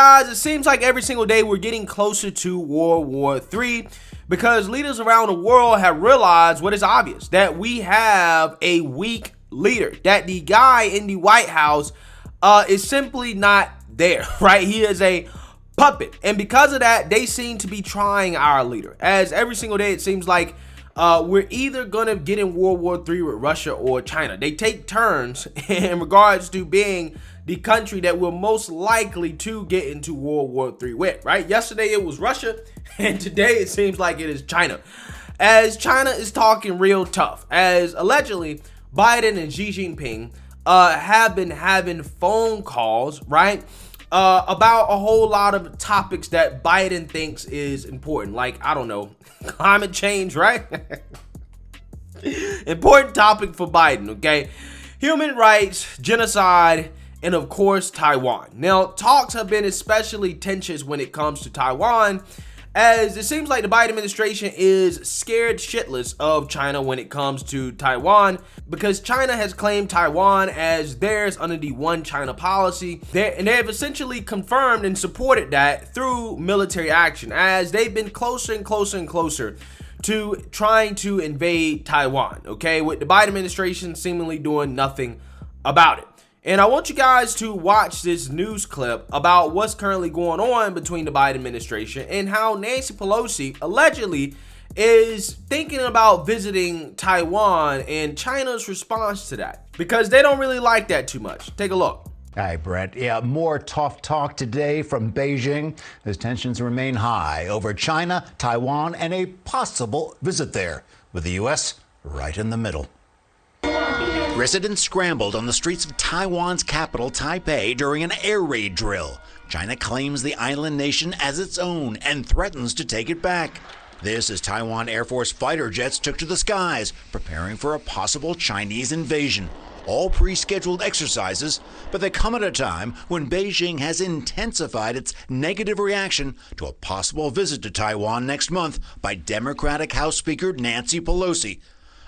guys, it seems like every single day we're getting closer to World War III because leaders around the world have realized what is obvious, that we have a weak leader, that the guy in the White House is simply not there, right? He is a puppet. And because of that, they seem to be trying our leader. As every single day, it seems like we're either going to get in World War III with Russia or China. They take turns in regards to being the country that we're most likely to get into World War III with, right? Yesterday, it was Russia, and today it seems like it is China. As China is talking real tough, as allegedly Biden and Xi Jinping have been having phone calls, right? About a whole lot of topics that Biden thinks is important. Like, I don't know, climate change, right? Important topic for Biden, okay? Human rights, genocide, and of course, Taiwan. Now, talks have been especially tense when it comes to Taiwan, as it seems like the Biden administration is scared shitless of China when it comes to Taiwan, because China has claimed Taiwan as theirs under the One China policy, and they have essentially confirmed and supported that through military action, as they've been closer and closer and closer to trying to invade Taiwan, okay, with the Biden administration seemingly doing nothing about it. And I want you guys to watch this news clip about what's currently going on between the Biden administration and how Nancy Pelosi allegedly is thinking about visiting Taiwan and China's response to that, because they don't really like that too much. Take a look. Hi, Brett. Yeah, more tough talk today from Beijing as tensions remain high over China, Taiwan, and a possible visit there, with the U.S. right in the middle. Residents scrambled on the streets of Taiwan's capital, Taipei, during an air raid drill. China claims the island nation as its own and threatens to take it back. This as Taiwan Air Force fighter jets took to the skies, preparing for a possible Chinese invasion. All pre-scheduled exercises, but they come at a time when Beijing has intensified its negative reaction to a possible visit to Taiwan next month by Democratic House Speaker Nancy Pelosi.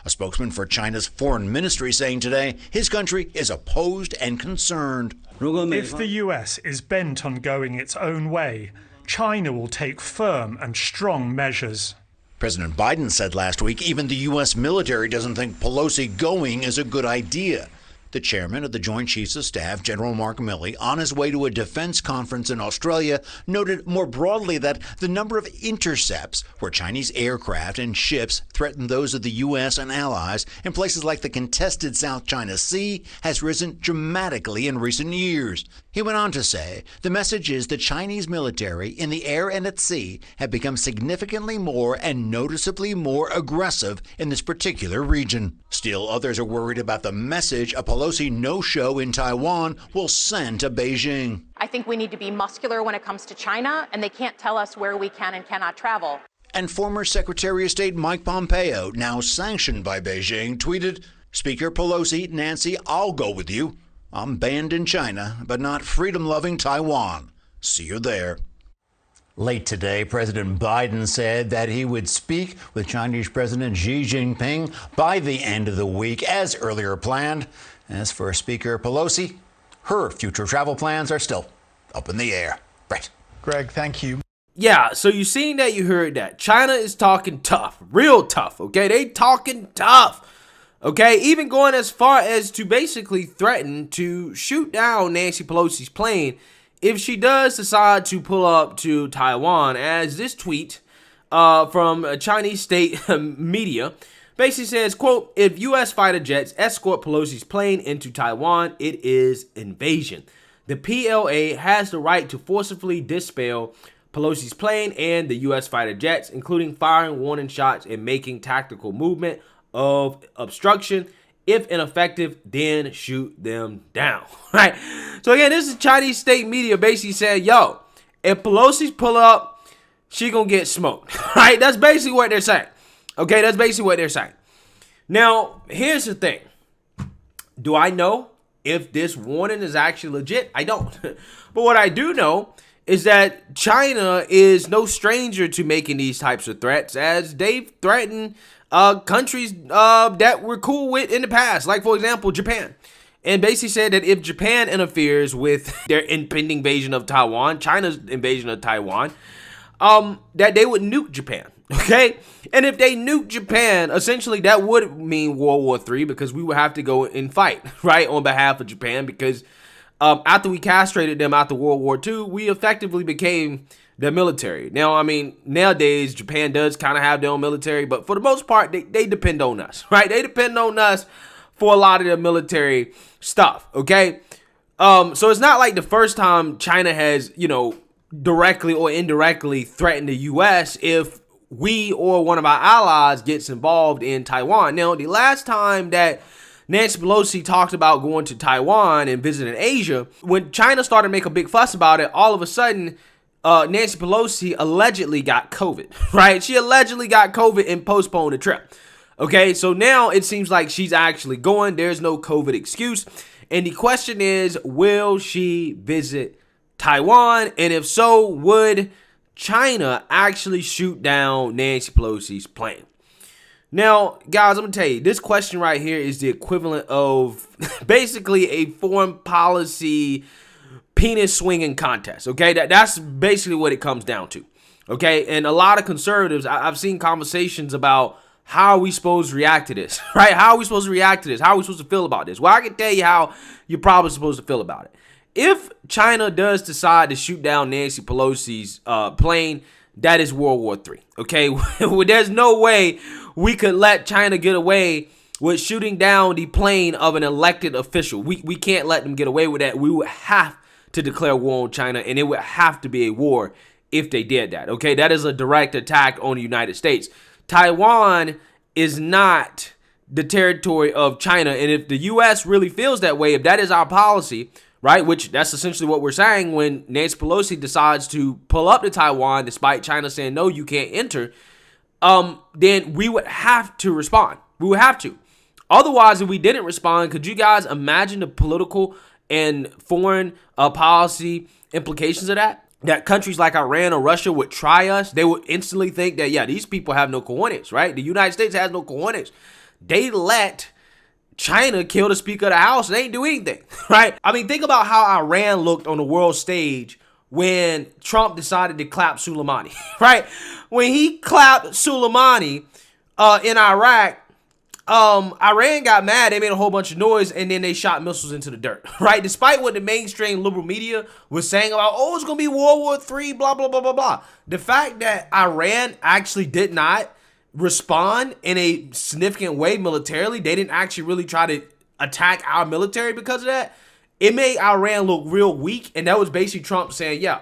A spokesman for China's foreign ministry saying today his country is opposed and concerned. If the US is bent on going its own way, China will take firm and strong measures. President Biden said last week even the U.S. military doesn't think Pelosi going is a good idea. The chairman of the Joint Chiefs of Staff, General Mark Milley, on his way to a defense conference in Australia, noted more broadly that the number of intercepts where Chinese aircraft and ships threaten those of the U.S. and allies in places like the contested South China Sea has risen dramatically in recent years. He went on to say, the message is the Chinese military in the air and at sea have become significantly more and noticeably more aggressive in this particular region. Still, others are worried about the message a Pelosi no-show in Taiwan will send to Beijing. I think we need to be muscular when it comes to China, and they can't tell us where we can and cannot travel. And former Secretary of State Mike Pompeo, now sanctioned by Beijing, tweeted, Speaker Pelosi, Nancy, I'll go with you. I'm banned in China, but not freedom-loving Taiwan. See you there. Late today, President Biden said that he would speak with Chinese President Xi Jinping by the end of the week, as earlier planned. As for Speaker Pelosi, her future travel plans are still up in the air. Brett. Greg, thank you. Yeah, so you seen that, you heard that. China is talking tough, real tough, okay? They talking tough, okay? Even going as far as to basically threaten to shoot down Nancy Pelosi's plane if she does decide to pull up to Taiwan, as this tweet from a Chinese state media basically says, quote, if U.S. fighter jets escort Pelosi's plane into Taiwan, it is invasion. The PLA has the right to forcibly dispel Pelosi's plane and the U.S. fighter jets, including firing warning shots and making tactical movement of obstruction. If ineffective, then shoot them down, right? So again, this is Chinese state media basically saying, yo, if Pelosi's pull up, she gonna get smoked, right? That's basically what they're saying, okay? That's basically what they're saying. Now, here's the thing. Do I know if this warning is actually legit? I don't. But what I do know is that China is no stranger to making these types of threats, as they've threatened countries that we're cool with in the past, like, for example, Japan. and basically said that if Japan interferes with their impending invasion of Taiwan, China's invasion of Taiwan, that they would nuke Japan. Okay? And if they nuke Japan, essentially that would mean World War III, because we would have to go and fight, right, on behalf of Japan, because after we castrated them after World War II, we effectively became their military. Now, I mean, nowadays, Japan does kind of have their own military, but for the most part, they depend on us, right? They depend on us for a lot of their military stuff, okay? So it's not like the first time China has, directly or indirectly threatened the U.S. if we or one of our allies gets involved in Taiwan. Now, the last time that Nancy Pelosi talked about going to Taiwan and visiting Asia, when China started to make a big fuss about it, all of a sudden, Nancy Pelosi allegedly got COVID, right? She allegedly got COVID and postponed the trip. Okay, so now it seems like she's actually going. There's no COVID excuse. And the question is, will she visit Taiwan? And if so, would China actually shoot down Nancy Pelosi's plane? Now, guys, I'm going to tell you, this question right here is the equivalent of basically a foreign policy penis swinging contest, okay? That's basically what it comes down to, okay? And a lot of conservatives, I've seen conversations about how are we supposed to react to this, right? How are we supposed to react to this? How are we supposed to feel about this? Well, I can tell you how you're probably supposed to feel about it. If China does decide to shoot down Nancy Pelosi's plane, that is World War III, okay? There's no way we could let China get away with shooting down the plane of an elected official. We can't let them get away with that. We would have to declare war on China, and it would have to be a war if they did that, okay? That is a direct attack on the United States. Taiwan is not the territory of China, and if the U.S. really feels that way, if that is our policy, right, which that's essentially what we're saying when Nancy Pelosi decides to pull up to Taiwan despite China saying, no, you can't enter, then we would have to respond. We would have to. Otherwise, if we didn't respond, could you guys imagine the political and foreign policy implications of that? That countries like Iran or Russia would try us. They would instantly think that, yeah, these people have no cojones, right? The United States has no cojones. They let China kill the Speaker of the House and they ain't do anything, right? I mean, think about how Iran looked on the world stage when Trump decided to clap Soleimani, right? When he clapped Soleimani in Iraq, Iran got mad. They made a whole bunch of noise, and then they shot missiles into the dirt, right? Despite what the mainstream liberal media was saying about, oh, it's going to be World War III, blah, blah, blah, blah, blah. The fact that Iran actually did not respond in a significant way militarily, they didn't actually really try to attack our military because of that, it made Iran look real weak, and that was basically Trump saying, yeah,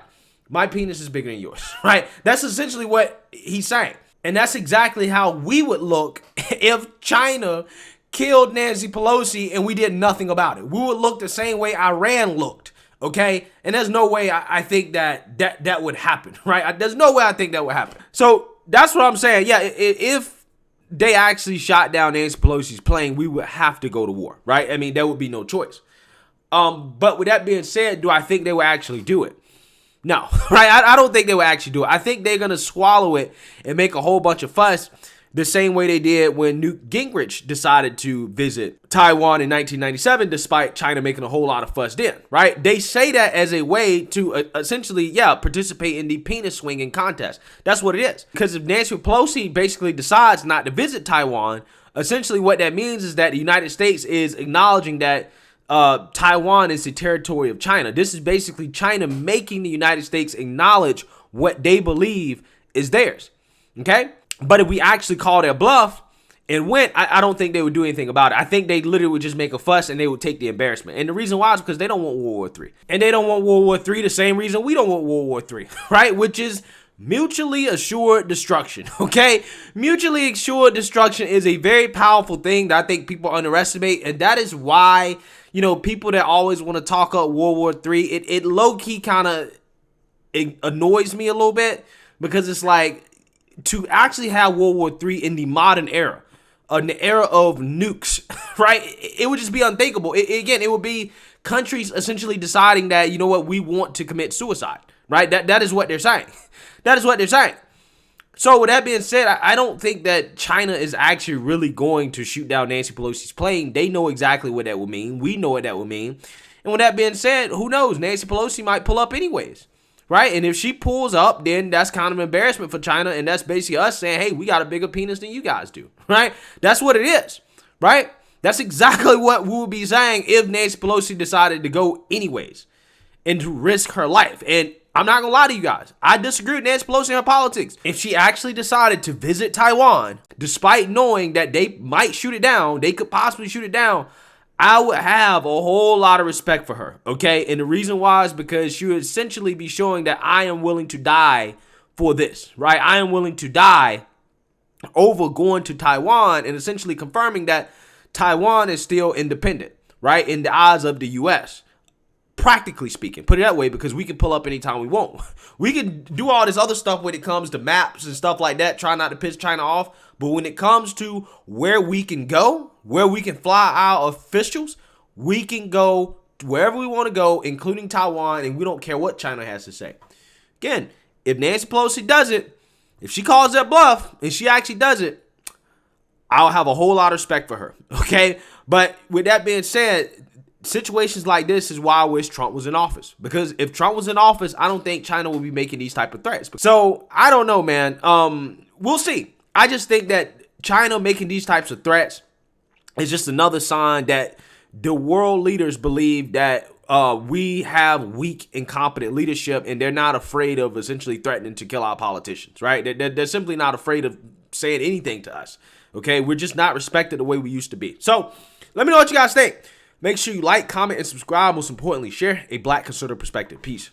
my penis is bigger than yours, right? That's essentially what he's saying. And that's exactly how we would look if China killed Nancy Pelosi and we did nothing about it. We would look the same way Iran looked, okay? And there's no way I think that would happen, right? There's no way I think that would happen. So that's what I'm saying. Yeah, if they actually shot down Nancy Pelosi's plane, we would have to go to war, right? I mean, there would be no choice. But with that being said, do I think they would actually do it? No, right? I don't think they would actually do it. I think they're going to swallow it and make a whole bunch of fuss the same way they did when Newt Gingrich decided to visit Taiwan in 1997, despite China making a whole lot of fuss then, right? They say that as a way to essentially, participate in the penis swinging contest. That's what it is. Because if Nancy Pelosi basically decides not to visit Taiwan, essentially what that means is that the United States is acknowledging that Taiwan is the territory of China. This is basically China making the United States acknowledge what they believe is theirs. Okay? But if we actually call their bluff and went, I don't think they would do anything about it. I think they literally would just make a fuss and they would take the embarrassment. And the reason why is because they don't want World War III. And they don't want World War III the same reason we don't want World War III, right? Which is mutually assured destruction, okay? Mutually assured destruction is a very powerful thing that I think people underestimate. And that is why, people that always want to talk up World War III, it low-key kind of annoys me a little bit, because it's like, to actually have World War III in the modern era, in the era of nukes, right? It would just be unthinkable. It would be countries essentially deciding that, we want to commit suicide, right? That is what they're saying. That is what they're saying. So with that being said, I don't think that China is actually really going to shoot down Nancy Pelosi's plane. They know exactly what that would mean. We know what that would mean. And with that being said, who knows? Nancy Pelosi might pull up anyways, right? And if she pulls up, then that's kind of embarrassment for China. And that's basically us saying, hey, we got a bigger penis than you guys do, right? That's what it is, right? That's exactly what we would be saying if Nancy Pelosi decided to go anyways and to risk her life. And I'm not going to lie to you guys. I disagree with Nancy Pelosi and her politics. If she actually decided to visit Taiwan, despite knowing that they might shoot it down, they could possibly shoot it down, I would have a whole lot of respect for her, okay? And the reason why is because she would essentially be showing that I am willing to die for this, right? I am willing to die over going to Taiwan and essentially confirming that Taiwan is still independent, right? In the eyes of the U.S., practically speaking, put it that way, because we can pull up anytime we want. We can do all this other stuff when it comes to maps and stuff like that, try not to piss China off. But when it comes to where we can go, where we can fly our officials, we can go wherever we want to go, including Taiwan, and we don't care what China has to say. Again, if Nancy Pelosi does it, if she calls that bluff and she actually does it, I'll have a whole lot of respect for her, okay? But with that being said, situations like this is why I wish Trump was in office. Because if Trump was in office, I don't think China would be making these type of threats. So I don't know, man. We'll see. I just think that China making these types of threats is just another sign that the world leaders believe that we have weak, incompetent leadership, and they're not afraid of essentially threatening to kill our politicians, right? They're simply not afraid of saying anything to us, okay? We're just not respected the way we used to be. So let me know what you guys think. Make sure you like, comment, and subscribe. Most importantly, share a Black conservative perspective. Peace.